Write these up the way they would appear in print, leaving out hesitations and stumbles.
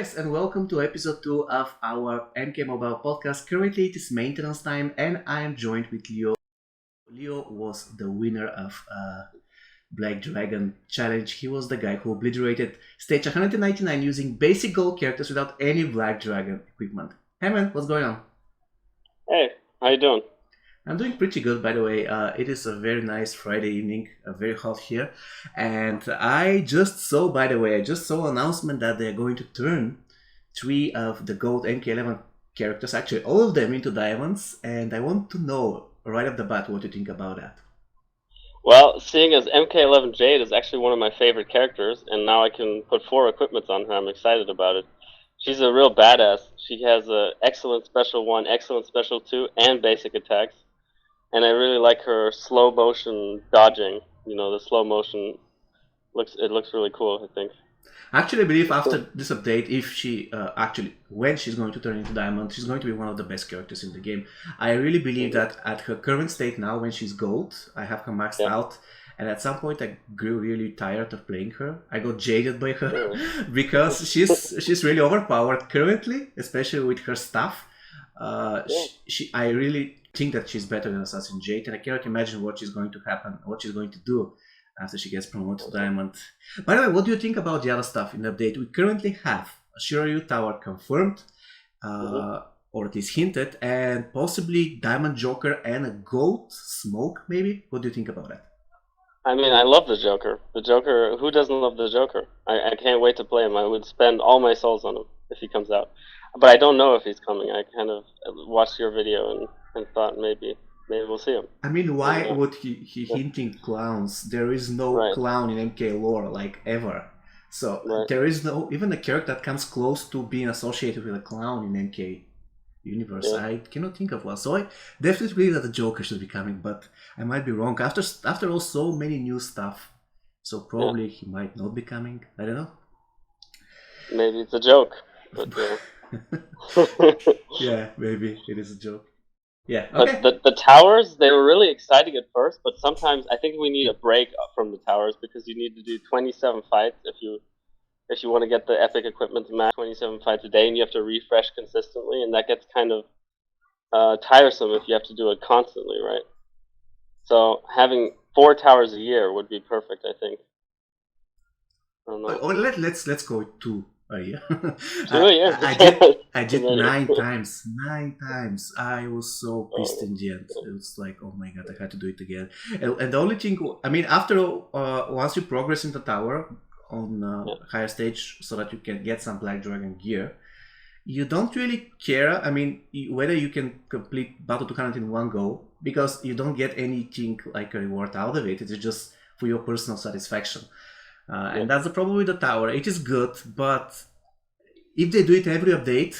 guys, and welcome to episode 2 of our MK Mobile podcast. Currently, it is maintenance time, and I am joined with Leo. Leo was the winner of Black Dragon Challenge. He was the guy who obliterated stage 199 using basic gold characters without any Black Dragon equipment. Hey man, what's going on? Hey, how you doing? I'm doing pretty good, by the way. It is a very nice Friday evening, very hot here. And I just saw an announcement that they're going to turn 3 of the gold MK11 characters, actually all of them, into diamonds. And I want to know right off the bat what you think about that. Well, seeing as MK11 Jade is actually one of my favorite characters, and now I can put 4 equipments on her, I'm excited about it. She's a real badass. She has a excellent special 1, excellent special 2, and basic attacks. And I really like her slow motion dodging. You know, the slow motion looks really cool, I think. Actually, I believe after this update, if she when she's going to turn into diamond, she's going to be one of the best characters in the game. I really believe that at her current state now, when she's gold, I have her maxed out, and at some point I grew really tired of playing her. I got jaded by her because she's really overpowered currently, especially with her stuff. I really think that she's better than Assassin Jade, and I cannot imagine what she's going to happen, what she's going to do after she gets promoted to Diamond. By the way, what do you think about the other stuff in the update? We currently have a Shiryu Tower confirmed, or it is hinted, and possibly Diamond Joker and a Gold Smoke, maybe? What do you think about that? I mean, I love the Joker. The Joker, who doesn't love the Joker? I can't wait to play him. I would spend all my souls on him if he comes out. But I don't know if he's coming. I kind of watched your video and thought maybe we'll see him. I mean, why would he hinting clowns? There is no clown in MK lore, like, ever. So there is no even a character that comes close to being associated with a clown in MK universe. I cannot think of one. So I definitely believe that the Joker should be coming, but I might be wrong. After all, so many new stuff, so probably he might not be coming. I don't know. Maybe it's a joke, but yeah, maybe it is a joke. Yeah, okay. But the towers, they were really exciting at first, but sometimes I think we need a break from the towers because you need to do 27 fights if you want to get the epic equipment to match 27 fights a day, and you have to refresh consistently, and that gets kind of tiresome if you have to do it constantly, right? So having 4 towers a year would be perfect, I think. I don't know. Let's go with 2 a year. 2 a year. I did 9 times. 9 times. I was so pissed in the end. It was like, oh my god, I had to do it again. And the only thing, I mean, after once you progress in the tower on higher stage, so that you can get some Black Dragon gear, you don't really care. I mean, whether you can complete Battle 200 in one go, because you don't get anything like a reward out of it. It's just for your personal satisfaction. And that's the problem with the tower. It is good, but if they do it every update,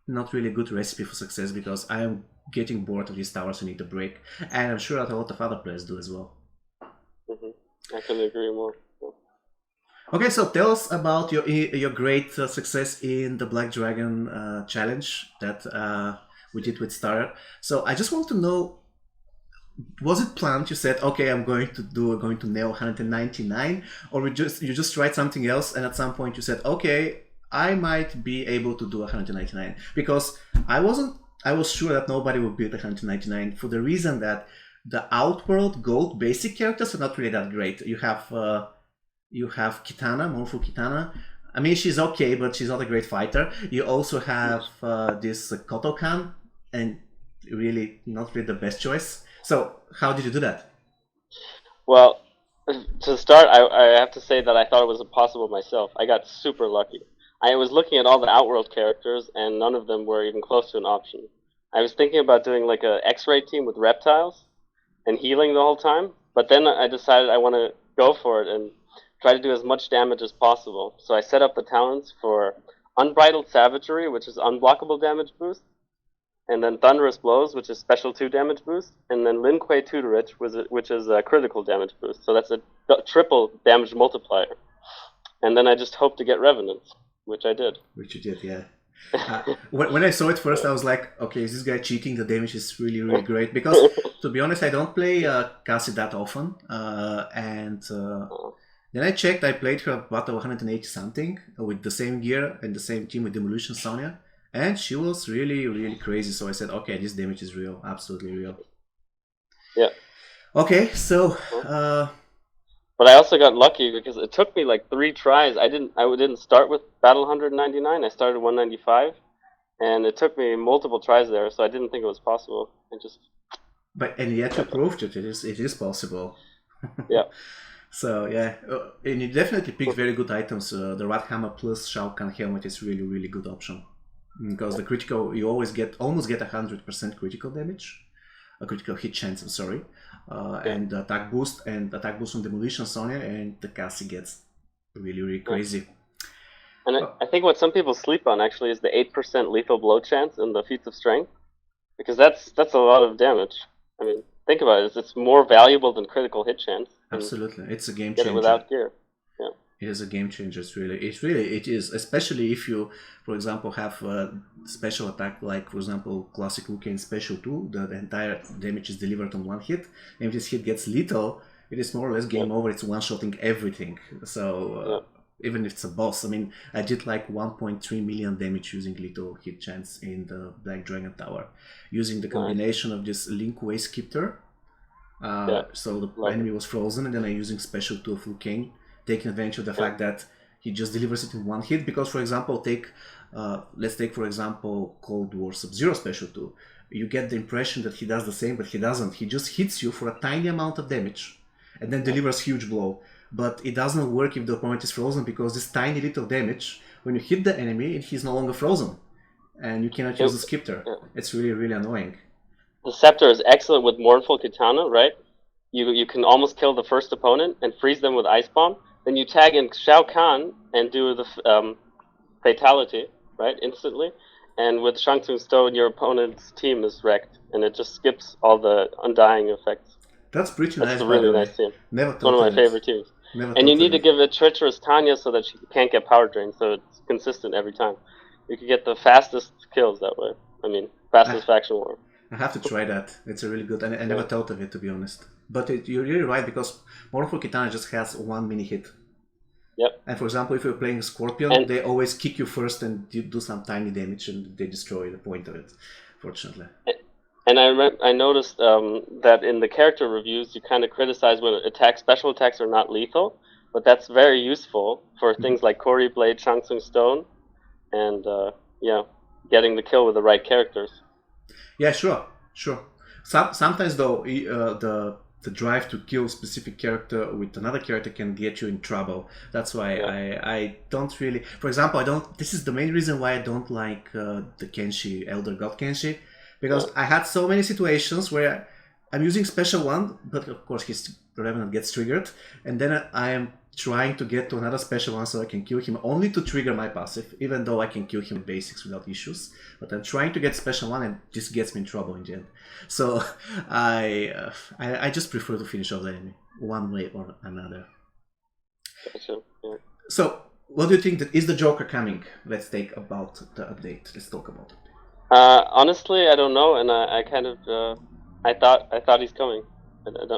not really a good recipe for success, because I am getting bored of these towers and need a break. And I'm sure that a lot of other players do as well. I couldn't agree more. Okay, so tell us about your great success in the Black Dragon challenge that we did with Star. So I just want to know, was it planned? You said, okay, I'm going to nail 199, or you just tried something else, and at some point you said, okay, I might be able to do 199, because I was sure that nobody would beat 199 for the reason that the Outworld Gold basic characters are not really that great. You have Kitana, Morpho Kitana. I mean, she's okay, but she's not a great fighter. You also have this Kotokan, and really not really the best choice. So, how did you do that? Well, to start, I have to say that I thought it was impossible myself. I got super lucky. I was looking at all the Outworld characters, and none of them were even close to an option. I was thinking about doing like a X-ray team with reptiles and healing the whole time, but then I decided I want to go for it and try to do as much damage as possible. So I set up the talents for Unbridled Savagery, which is unblockable damage boost, and then Thunderous Blows, which is special 2 damage boost, and then Lin Kuei Tutorage, which is a critical damage boost. So that's a triple damage multiplier. And then I just hope to get Revenants, which I did. Which you did, yeah. When I saw it first, I was like, okay, is this guy cheating? The damage is really, really great. Because, to be honest, I don't play Cassie that often. And Then I checked, I played her about 180 something with the same gear and the same team with Demolition Sonya, and she was really, really crazy. So I said, okay, this damage is real, absolutely real. Yeah. Okay, so. But I also got lucky because it took me like 3 tries. I didn't start with battle 199. I started 195, and it took me multiple tries there. So I didn't think it was possible. And yet you proved it. It is possible. Yeah. So yeah, and you definitely picked very good items. The Rat Hammer plus Shao Kahn helmet is really, really good option, because the critical, you almost get 100% critical damage, a critical hit chance. I'm sorry, and the attack boost on Demolition Sonya, and the Cassie gets really, really crazy. And I think what some people sleep on actually is the 8% lethal blow chance in the feats of strength, because that's a lot of damage. I mean, think about it. It's more valuable than critical hit chance. Absolutely, it's a game changer. Get it without gear. Yeah. It is a game changer. It is, especially if you, for example, have a special attack like, for example, classic Liu Kang special 2, the entire damage is delivered on one hit, and if this hit gets lethal, it is more or less game over. It's one-shotting everything. So even if it's a boss, I mean, I did like 1.3 million damage using lethal hit chance in the Black Dragon Tower, using the combination of this Link Way Skipper. So the enemy was frozen, and then I'm using special 2 of Liu Kang, taking advantage of the fact that he just delivers it in one hit. Because, for example, let's take for example Cold War Sub-Zero special 2. You get the impression that he does the same, but he doesn't. He just hits you for a tiny amount of damage, and then delivers huge blow. But it doesn't work if the opponent is frozen, because this tiny little damage, when you hit the enemy, he's no longer frozen, and you cannot use the Skipper. It's really, really annoying. The Scepter is excellent with Mournful Katana, right? You can almost kill the first opponent and freeze them with Ice Bomb. Then you tag in Shao Kahn and do the Fatality, right, instantly. And with Shang Tsung Stone, your opponent's team is wrecked, and it just skips all the Undying effects. That's pretty nice. That's a really nice team. Never one of my favorite teams. And you need to give it Treacherous Tanya so that she can't get power drained, so it's consistent every time. You can get the fastest kills that way. I mean, fastest faction war. I have to try that. It's a really good. I never thought of it, to be honest. But you're really right, because Mournful Katana just has one mini hit. Yep. And for example, if you're playing Scorpion, they always kick you first and you do some tiny damage, and they destroy the point of it, fortunately. And I noticed that in the character reviews, you kind of criticize when special attacks are not lethal, but that's very useful for things like Corey Blade, Shang Tsung Stone, and getting the kill with the right characters. Yeah, sure. Sometimes though, the drive to kill a specific character with another character can get you in trouble. That's why I don't really. For example, This is the main reason why I don't like the Kenshi, Elder God Kenshi, because I had so many situations where I'm using special one, but of course his Revenant gets triggered, and then I am trying to get to another special one so I can kill him, only to trigger my passive, even though I can kill him with basics without issues. But I'm trying to get special one, and this gets me in trouble in the end. So I just prefer to finish off the enemy one way or another. Gotcha. Yeah. So what do you think? Is the Joker coming? Let's talk about the update. Let's talk about it. Honestly, I don't know, and I kind of I thought he's coming.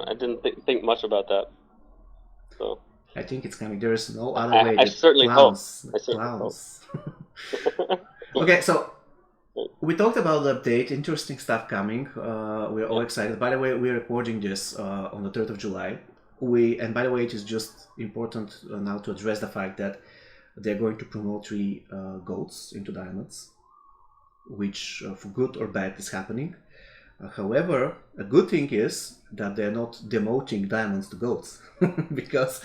I didn't think much about that. So I think it's coming. There is no other way. I certainly hope. Okay, so we talked about the update. Interesting stuff coming. We're all excited. By the way, we're recording this on the 3rd of July. And by the way, it is just important now to address the fact that they're going to promote 3 goats into diamonds, which for good or bad is happening. However, a good thing is that they're not demoting diamonds to goats. Because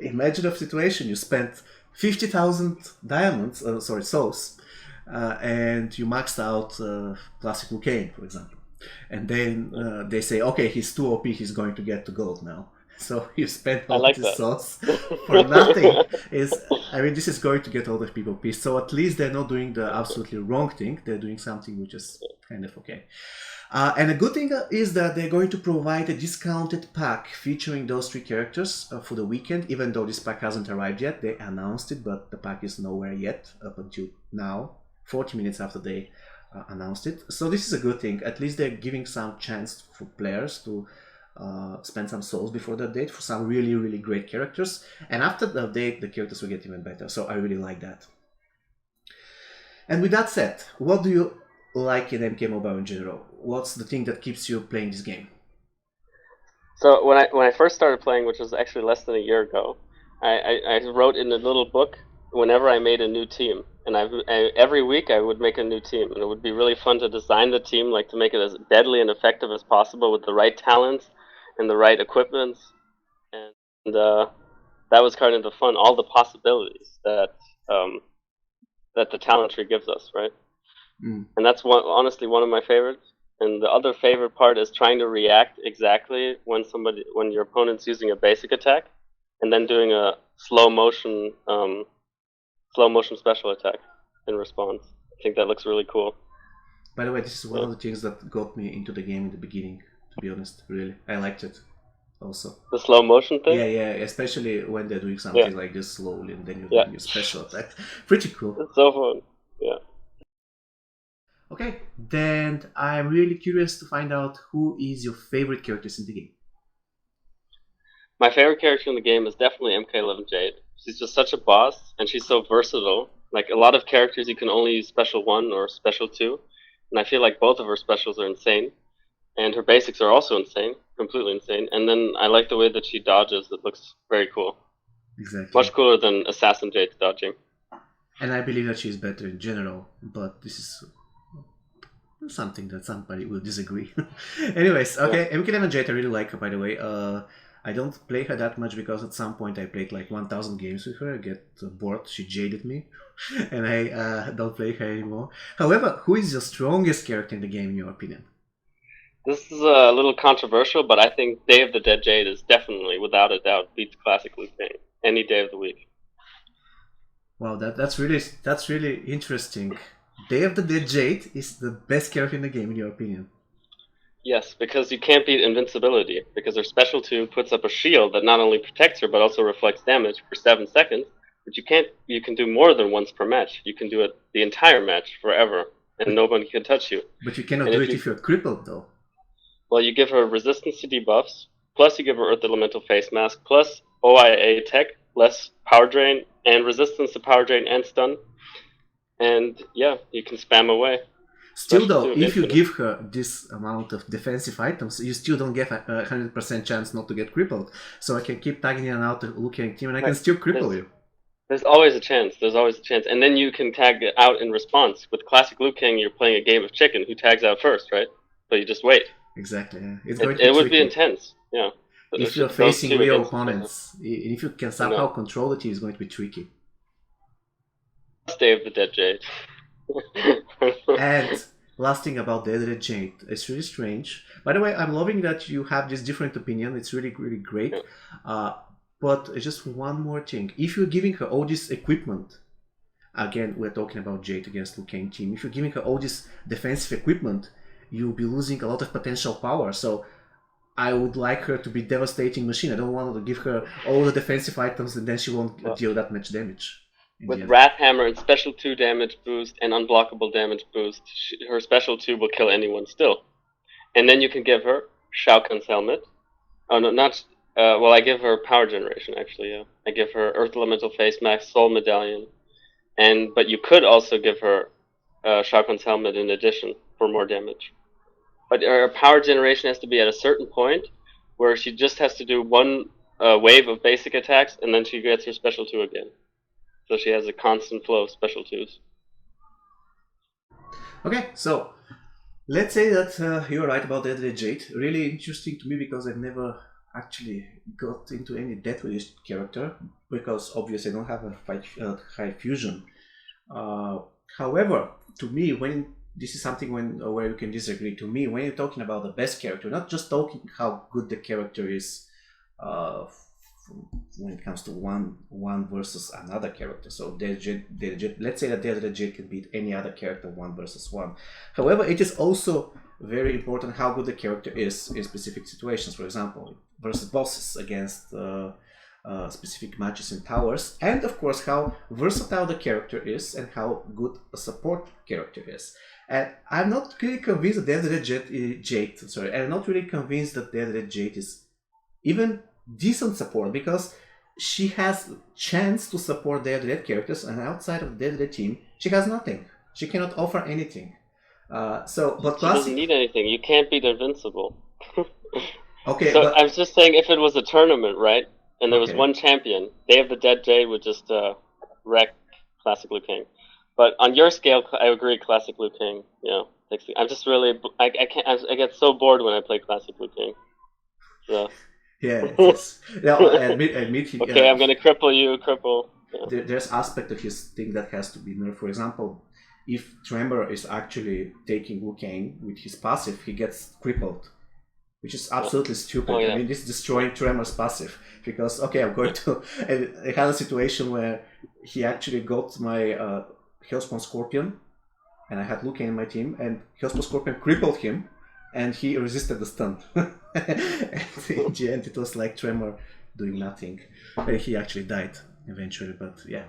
imagine a situation, you spent 50,000 diamonds, souls, and you maxed out classic Liu Kang, for example. And then they say, okay, he's too OP, he's going to get to gold now. So you spent all these souls for nothing. This is going to get all the people pissed. So at least they're not doing the absolutely wrong thing. They're doing something which is kind of okay. And a good thing is that they're going to provide a discounted pack featuring those 3 characters for the weekend, even though this pack hasn't arrived yet. They announced it, but the pack is nowhere yet up until now, 40 minutes after they announced it. So this is a good thing. At least they're giving some chance for players to spend some souls before the update for some really, really great characters. And after the update, the characters will get even better. So I really like that. And with that said, what do you like in MK Mobile in general? What's the thing that keeps you playing this game? So when I first started playing, which was actually less than a year ago, I wrote in a little book whenever I made a new team, and every week I would make a new team, and it would be really fun to design the team, like to make it as deadly and effective as possible with the right talents and the right equipments, and that was kind of the fun, all the possibilities um, that the talent tree gives us, right? Mm. And that's honestly one of my favorites. And the other favorite part is trying to react exactly when your opponent's using a basic attack, and then doing a slow motion special attack in response. I think that looks really cool. By the way, this is one Yeah. of the things that got me into the game in the beginning, to be honest, really. I liked it also. The slow motion thing. Yeah, especially when they're doing Yeah, something like this slowly and then you're yeah, doing your special attack. Pretty cool. it's so fun. Yeah. Okay, then I'm really curious to find out who is your favorite characters in the game. My favorite character in the game is definitely MK11 Jade. She's just such a boss, and she's so versatile. Like a lot of characters, you can only use special 1 or special 2, and I feel like both of her specials are insane, and her basics are also insane, completely insane. And then I like the way that she dodges. It looks very cool, Exactly. much cooler than Assassin Jade's dodging. And I believe that she's better in general, but this is something that somebody will disagree. Anyways, okay, MK11 Jade I really like her, by the way. I don't play her that much because at some point I played like 1000 games with her. I get bored, she jaded me, and I don't play her anymore. However, who is your strongest character in the game in your opinion? This is a little controversial, but I think Day of the Dead Jade is definitely, without a doubt, beats Classic Liu Kang any day of the week. Wow, that's really interesting. Day of the Dead Jade is the best character in the game in your opinion. Yes, because you can't beat invincibility, because her special 2 puts up a shield that not only protects her but also reflects damage for 7 seconds, but you can do more than once per match. You can do it the entire match forever, and nobody can touch you. But you cannot And do it if you're crippled though. Well, you give her resistance to debuffs, plus you give her Earth Elemental Face Mask, plus OIA tech, less power drain, and resistance to power drain and stun. And yeah, you can spam away. Still though, if you give her this amount of defensive items, you still don't get a 100% chance not to get crippled. So I can keep tagging in and out the Liu Kang team and I can still cripple you. There's always a chance. There's always a chance. And then you can tag out in response. With Classic Liu Kang, you're playing a game of chicken. Who tags out first, right? So you just wait. Exactly. Yeah. It would be intense. Yeah. If you're facing real opponents, if you can somehow control it, it's going to be tricky. Day of the Dead Jade. And last thing about the Dead Jade, it's really strange. By the way, I'm loving that you have this different opinion. It's really, really great. But just one more thing. If you're giving her all this equipment, again, we're talking about Jade against Liu Kang team. If you're giving her all this defensive equipment, you'll be losing a lot of potential power. So I would like her to be devastating machine. I don't want to give her all the defensive items and then she won't deal that much damage. With Wrath Hammer and Special 2 damage boost and Unblockable damage boost, her Special 2 will kill anyone still. And then you can give her Shao Kahn's Helmet. Oh, no, not... well, I give her Power Generation, actually, yeah. I give her Earth Elemental Face Mask, Soul Medallion. But you could also give her Shao Kahn's Helmet in addition for more damage. But her Power Generation has to be at a certain point where she just has to do one wave of basic attacks and then she gets her Special 2 again. So she has a constant flow of Special 2s. Okay, so let's say that you're right about Deadly Jade. Really interesting to me because I've never actually got into any Death Wish character because obviously I don't have a high fusion. However, to me, when this is something where you can disagree. To me, when you're talking about the best character, not just talking how good the character is when it comes to one versus another character. So let's say that Deadly Jade can beat any other character 1 versus 1. However, it is also very important how good the character is in specific situations. For example, versus bosses against specific matches in towers, and of course how versatile the character is and how good a support character is. And I'm not really convinced that I'm not really convinced that Dead Jade is even decent support, because she has chance to support Dead Red characters, and outside of Dead Red team, she has nothing. She cannot offer anything. But She doesn't need anything. You can't beat Invincible. Okay, So but I was just saying, if it was a tournament, right, and there was okay. one champion, Day of the Dead Jade would just wreck Classic Liu Kang. But on your scale, I agree. Classic Liu Kang, I'm just really, I can't. I get so bored when I play Classic Liu Kang. So. Yeah, it is. Now, admit he, Okay, I'm gonna cripple you. Yeah. There's aspect of his thing that has to be nerfed. For example, if Tremor is actually taking Liu Kang with his passive, he gets crippled, which is absolutely stupid. Oh, yeah. I mean, this is destroying Tremor's passive, because, okay, I'm going to... I had a situation where he actually got my Hellspawn Scorpion, and I had Liu Kang in my team, and Hellspawn Scorpion crippled him, and he resisted the stun. And in the end, it was like Tremor doing nothing. And he actually died eventually, but yeah.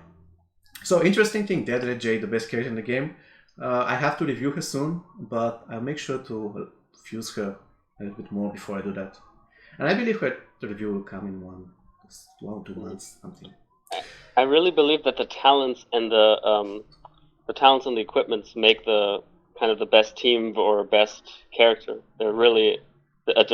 So, interesting thing, Dead Red Jade, the best character in the game. I have to review her soon, but I'll make sure to fuse her a little bit more before I do that. And I believe the review will come in 1 or 2 months, something. I really believe that the talents and the equipments make the kind of the best team or best character. They're really a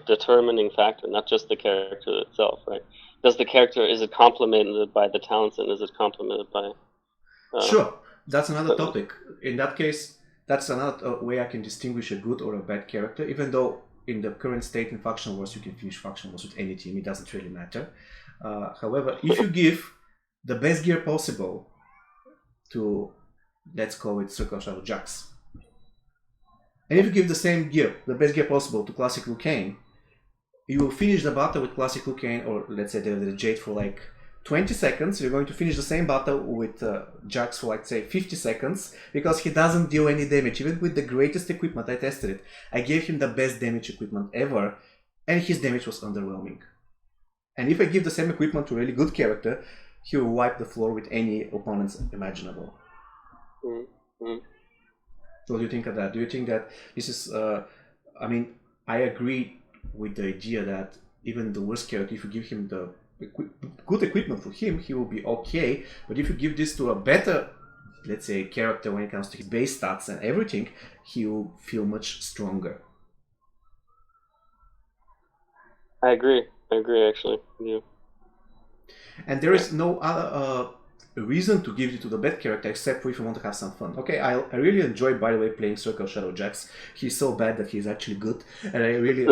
determining factor, not just the character itself, right? Is it complemented by the talents, and is it complemented by... Sure, that's another topic. In that case, that's another way I can distinguish a good or a bad character, even though in the current state in Faction Wars, you can finish Faction Wars with any team, it doesn't really matter. However, if you give the best gear possible to, let's call it Circle Shadow Jax, and if you give the same gear, the best gear possible, to Classic Liu Kang, you will finish the battle with Classic Liu Kang, or let's say the Jade, for like 20 seconds. You're going to finish the same battle with Jax for, like, say, 50 seconds, because he doesn't deal any damage. Even with the greatest equipment, I tested it. I gave him the best damage equipment ever, and his damage was underwhelming. And if I give the same equipment to a really good character, he will wipe the floor with any opponents imaginable. Mm-hmm. What do you think of that? Do you think that this is... I mean, I agree with the idea that even the worst character, if you give him the good equipment for him, he will be okay. But if you give this to a better, let's say, character when it comes to his base stats and everything, he will feel much stronger. I agree actually with you. And there is no other reason to give it to the bad character except for if you want to have some fun. Okay, I really enjoy, by the way, playing Circle Shadow Jax. He's so bad that he's actually good, and I really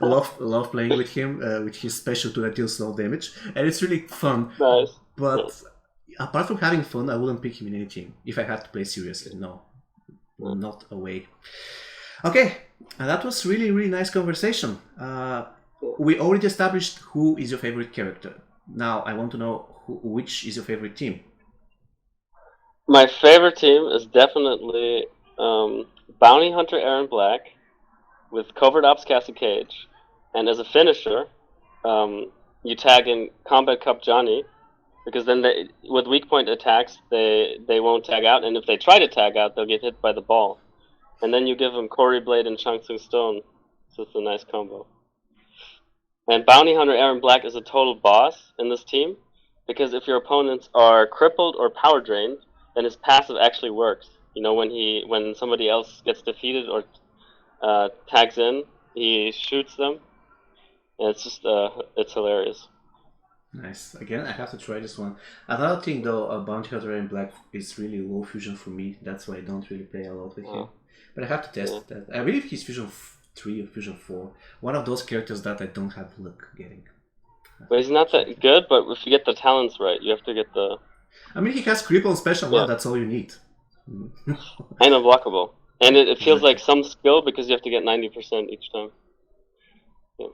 love playing with him, with his special tool that deals no damage, and it's really fun. Nice. But apart from having fun, I wouldn't pick him in any team if I had to play seriously. No, not a way. Okay, and that was really, really nice conversation. We already established who is your favorite character. Now I want to know which is your favorite team. My favorite team is definitely Bounty Hunter Aaron Black with Covert Ops Cassie Cage, and as a finisher, you tag in Kombat Cup Johnny, because then with weak point attacks they won't tag out, and if they try to tag out, they'll get hit by the ball. And then you give them Corey Blade and Chung Tsung Stone, so it's a nice combo. And Bounty Hunter Aaron Black is a total boss in this team, because if your opponents are crippled or power drained, then his passive actually works. You know, when somebody else gets defeated or tags in, he shoots them, and it's just it's hilarious. Nice. Again, I have to try this one. Another thing though, Bounty Hunter Aaron Black is really low fusion for me. That's why I don't really play a lot with him. But I have to test that. I believe he's Fusion 3 or Fusion 4. One of those characters that I don't have luck getting. Well, he's not that good, but if you get the talents right, you have to get the... I mean, he has cripple and special one, that's all you need. And unblockable. And it feels like some skill, because you have to get 90% each time. Yeah.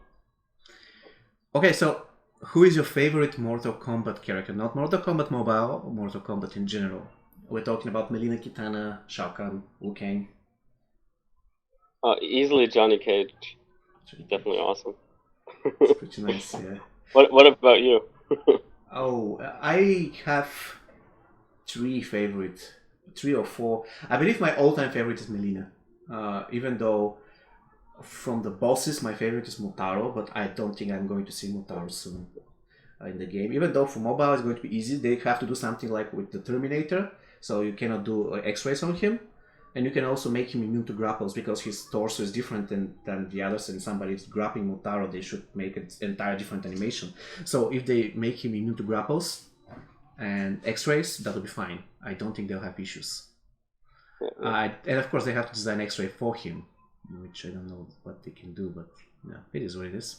Okay, so who is your favorite Mortal Kombat character? Not Mortal Kombat Mobile, Mortal Kombat in general. We're talking about Melina Kitana, Shao Kahn, Liu Kang. Easily Johnny Cage. Definitely awesome. It's pretty nice, yeah. What about you? Oh, I have three or four. I believe my all-time favorite is Melina. Even though from the bosses, my favorite is Motaro, but I don't think I'm going to see Motaro soon in the game. Even though for mobile it's going to be easy, they have to do something like with the Terminator, so you cannot do X-rays on him, and you can also make him immune to grapples because his torso is different than the others. And somebody's grappling Motaro, they should make an entire different animation. So if they make him immune to grapples and X-rays, that'll be fine. I don't think they'll have issues. And of course, they have to design X-ray for him, which I don't know what they can do, but yeah, it is what it is.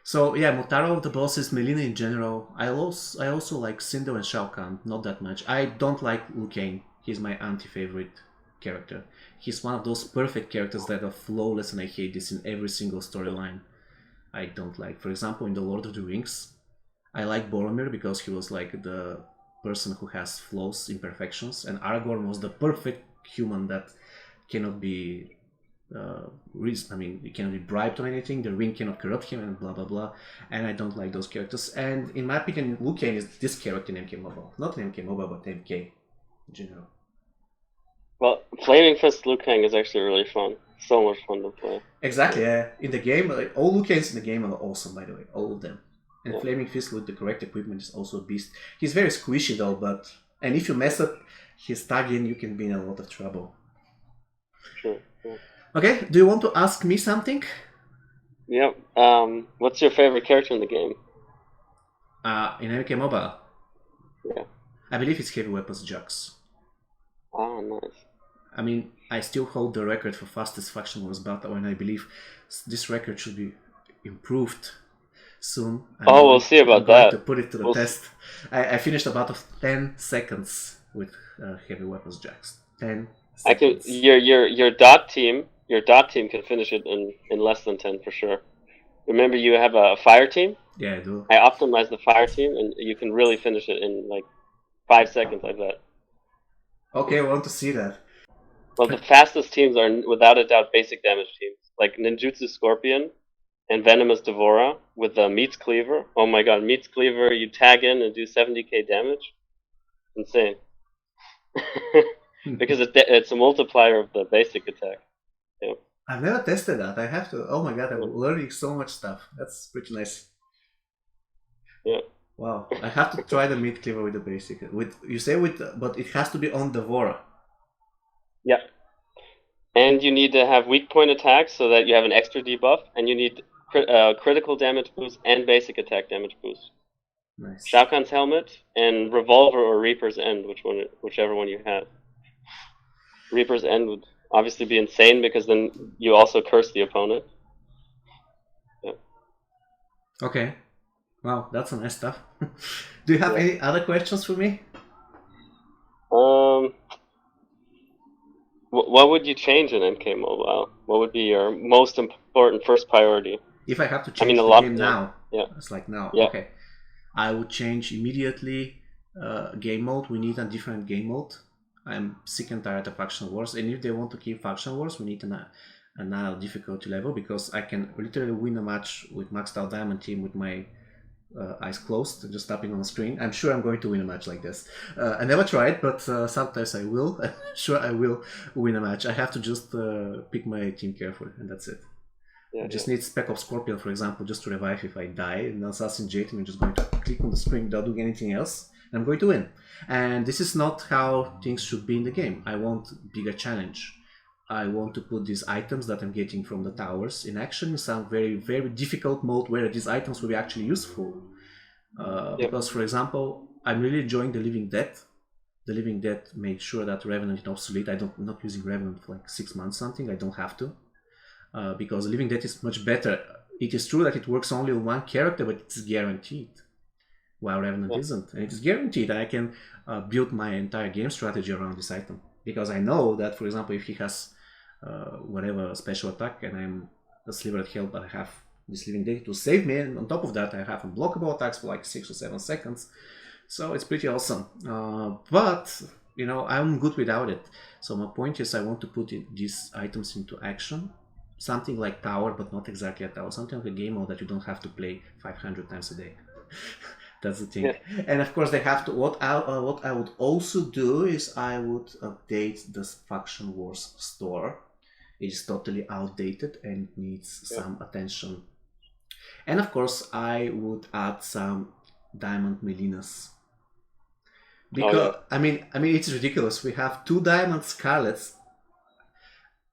So yeah, Motaro of the bosses, Melina in general. I also like Cinder and Shao Kahn, not that much. I don't like Liu Kang. He's my anti-favorite character. He's one of those perfect characters that are flawless, and I hate this in every single storyline. I don't like. For example, in the Lord of the Rings, I like Boromir because he was like the person who has flaws, imperfections, and Aragorn was the perfect human that cannot be he cannot be bribed or anything. The ring cannot corrupt him, and blah blah blah. And I don't like those characters. And in my opinion, Liu Kang is this character in MK Mobile, not in MK Mobile, but MK in general. Well, Flaming Fist Liu Kang is actually really fun. So much fun to play. Exactly. Yeah. In the game, like, all Liu Kangs in the game are awesome. By the way, all of them. And Yeah. Flaming Fist with the correct equipment is also a beast. He's very squishy though, but and if you mess up his tagging, you can be in a lot of trouble. Sure. Yeah. Okay, do you want to ask me something? Yep. What's your favorite character in the game? In MK Mobile, Yeah. I believe it's Heavy Weapons Jux. Ah, nice. I mean, I still hold the record for fastest faction wars battle, and I believe this record should be improved soon. We'll see I'm about going to that. put it to the We'll test. I finished a battle of 10 seconds with Heavy Weapons Jux. 10 I can seconds. your dot team can finish it in less than 10 for sure. Remember, you have a fire team. Yeah, I do. I optimized the fire team, and you can really finish it in like 5 seconds. I bet. Okay, I want to see that. Well, the fastest teams are without a doubt basic damage teams, like Ninjutsu Scorpion and Venomous Devora with the Meats Cleaver. Oh my god, Meats Cleaver, you tag in and do 70k damage. Insane. Because it's a multiplier of the basic attack. Yeah. I've never tested that. I have to. Oh my god, I'm learning so much stuff. That's pretty nice. Yeah. Wow, I have to try the meat cleaver with the basic. With you say with, but it has to be on Devora. Yeah. And you need to have weak point attacks so that you have an extra debuff, and you need critical damage boost and basic attack damage boost. Nice. Shao Kahn's helmet and Revolver or Reaper's End, whichever one you have. Reaper's End would obviously be insane because then you also curse the opponent. Yeah. Okay. Wow, that's some nice stuff. Do you have any other questions for me? What would you change in MK Mobile? What would be your most important first priority? If I have to change game now, it's like now. Yeah. Okay, I would change immediately game mode. We need a different game mode. I'm sick and tired of faction wars, and if they want to keep faction wars, we need another difficulty level, because I can literally win a match with maxed out diamond team with my eyes closed, just tapping on the screen. I'm sure I'm going to win a match like this. I never tried, but sometimes I will. I'm sure I will win a match. I have to just pick my team carefully, and that's it. I just need Spec of Scorpion, for example, just to revive if I die. And Assassin J team, I'm just going to click on the screen without doing anything else. I'm going to win. And this is not how things should be in the game. I want bigger challenge. I want to put these items that I'm getting from the towers in action in some very, very difficult mode where these items will be actually useful. Because, for example, I'm really enjoying the Living Dead. The Living Dead makes sure that Revenant is obsolete. I'm not using Revenant for like 6 months something. I don't have to. Because Living Dead is much better. It is true that it works only on one character, but it's guaranteed. While Revenant isn't. And it is guaranteed that I can build my entire game strategy around this item. Because I know that, for example, if he has whatever special attack and I'm a sliver at health, but I have this Living Dead to save me, and on top of that I have unblockable attacks for like 6 or 7 seconds. So it's pretty awesome. But, I'm good without it. So my point is I want to put these items into action. something like tower, but not exactly a tower, something like a game mode that you don't have to play 500 times a day. That's the thing. Yeah. And of course, they have to. What I would also do is I would update the Faction Wars store. It is totally outdated and needs Yeah. some attention. And of course, I would add some Diamond Melinas. Oh yeah. Because I mean, it's ridiculous. We have 2 Diamond Scarlets.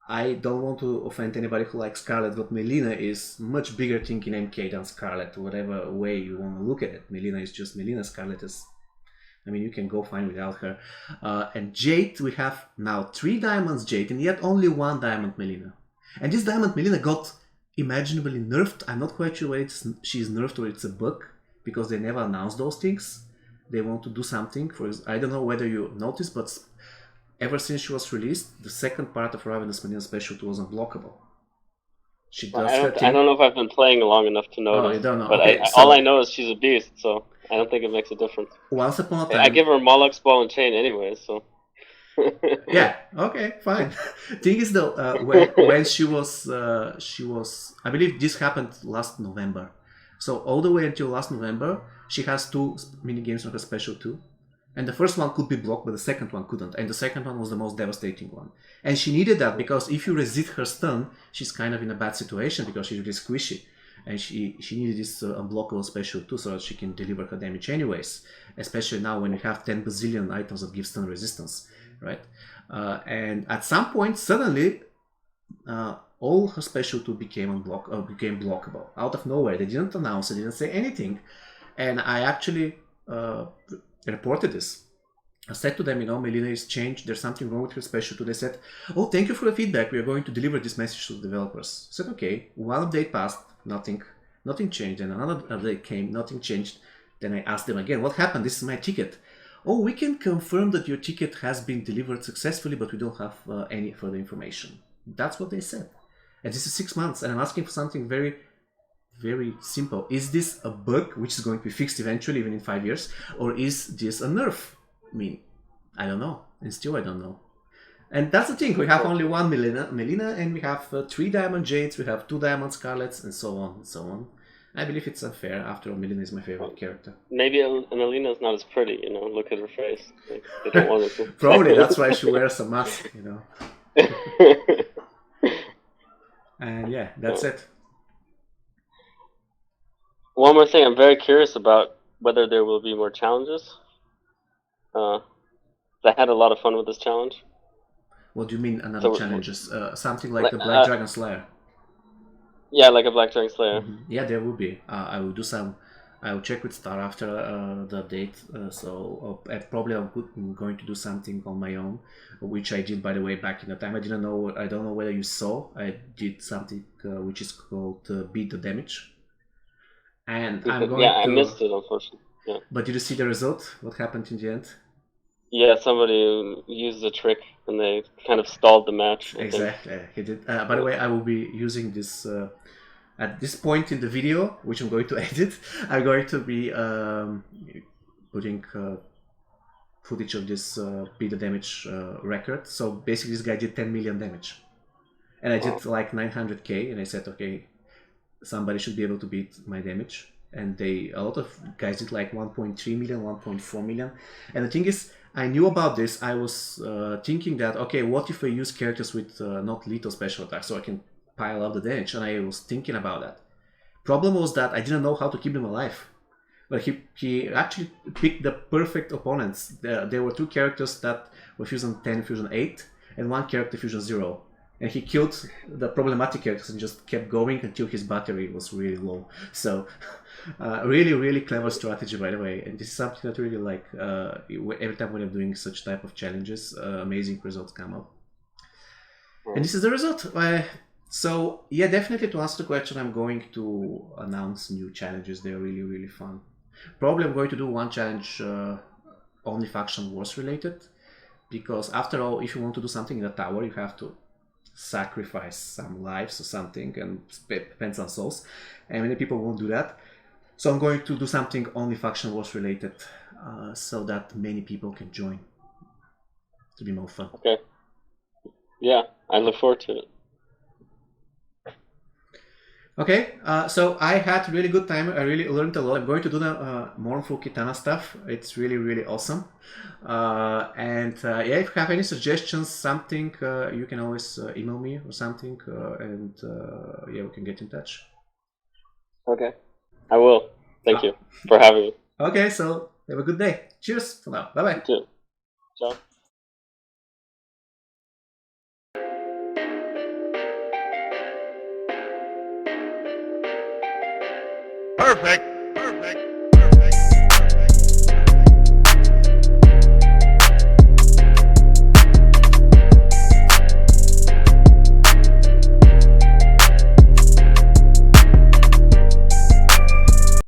I don't want to offend anybody who likes Scarlet, but Melina is much bigger thing in MK than Scarlet. Whatever way you want to look at it, Melina is just Melina. Scarlet is, I mean, you can go fine without her. And Jade, we have now 3 diamonds Jade, and yet only 1 diamond Melina. And this diamond Melina got imaginably nerfed. I'm not quite sure whether she's nerfed or it's a bug, because they never announce those things. They want to do something. I don't know whether you noticed, but ever since she was released, the second part of Ravenous Melina Special 2 was unblockable. She Well, does her I thing. don't know if I've been playing long enough to Oh, notice, you don't know. but Okay, all I so know is she's a beast, so I don't think it makes a difference. once upon a I time, give her Moloch's ball and chain anyway, so. yeah, okay, fine. Thing is though, when she was, I believe this happened last November. So all the way until last November, she has 2 mini games on her special 2. And the first one could be blocked, but the second one couldn't. And the second one was the most devastating one. And she needed that because if you resist her stun, she's kind of in a bad situation because she's really squishy. And she needed this unblockable special too, so that she can deliver her damage anyways. Especially now when you have 10 bazillion items that give stun resistance, right? And at some point, suddenly, all her special 2 became blockable out of nowhere. They didn't announce it, didn't say anything. And I actually reported this. I said to them, Melina is changed. There's something wrong with her special 2. They said, oh, thank you for the feedback. We are going to deliver this message to the developers. I said, okay. One update passed, nothing changed. And another update came, nothing changed. Then I asked them again, what happened? This is my ticket. Oh, we can confirm that your ticket has been delivered successfully, but we don't have any further information. That's what they said. And this is 6 months, and I'm asking for something very, very simple. Is this a bug which is going to be fixed eventually, even in 5 years, or is this a nerf? I mean, I don't know, and still I don't know. And that's the thing. We have only 1 Melina, and we have 3 Diamond Jades, we have 2 Diamond Scarlets, and so on and so on. I believe it's unfair. After all, Melina is my favorite character. Maybe Melina is not as pretty, Look at her face. Like, they don't want her to. Probably that's why she wears a mask, And yeah, that's it. One more thing, I'm very curious about whether there will be more challenges. I had a lot of fun with this challenge. What do you mean another So, challenges? Something like the Black Dragon Slayer? Yeah, like a Black Dragon Slayer. Yeah, there will be. I will do some. I will check with Star after the date. I'm going to do something on my own, which I did, by the way, back in the time. I don't know whether you saw. I did something which is called Beat the Damage. And I'm going I missed it, unfortunately. Yeah. But did you see the result? What happened in the end? Yeah, somebody used a trick and they kind of stalled the match. Exactly, he did. By the way, I will be using this at this point in the video, which I'm going to edit. I'm going to be putting footage of this beat the damage record. So basically, this guy did 10 million damage, and I did like 900k, and I said, okay, somebody should be able to beat my damage. And a lot of guys did like 1.3 million, 1.4 million. And the thing is, I knew about this. I was thinking that, okay, what if I use characters with not lethal special attacks so I can pile up the damage? And I was thinking about that. Problem was that I didn't know how to keep them alive. But he actually picked the perfect opponents. There were 2 characters that were Fusion 10, Fusion 8, and 1 character Fusion 0. And he killed the problematic characters and just kept going until his battery was really low. So, really, really clever strategy, by the way. And this is something that I really like. Every time when I'm doing such type of challenges, amazing results come up. And this is the result. So, yeah, definitely to answer the question, I'm going to announce new challenges. They're really, really fun. Probably I'm going to do one challenge only Faction Wars related. Because after all, if you want to do something in a tower, you have to sacrifice some lives or something and spend some souls, and many people won't do that. So I'm going to do something only Faction Wars related, so that many people can join. To be more fun. Okay. Yeah, I look forward to it. Okay, so I had really good time. I really learned a lot. I'm going to do the mournful kitana stuff. It's really, really awesome. And yeah, if you have any suggestions, something, you can always email me or something, and yeah, we can get in touch. Okay, I will. Thank Uh, you for having me. okay, so have a good day. Cheers for now. Bye You bye. too. Ciao. Perfect.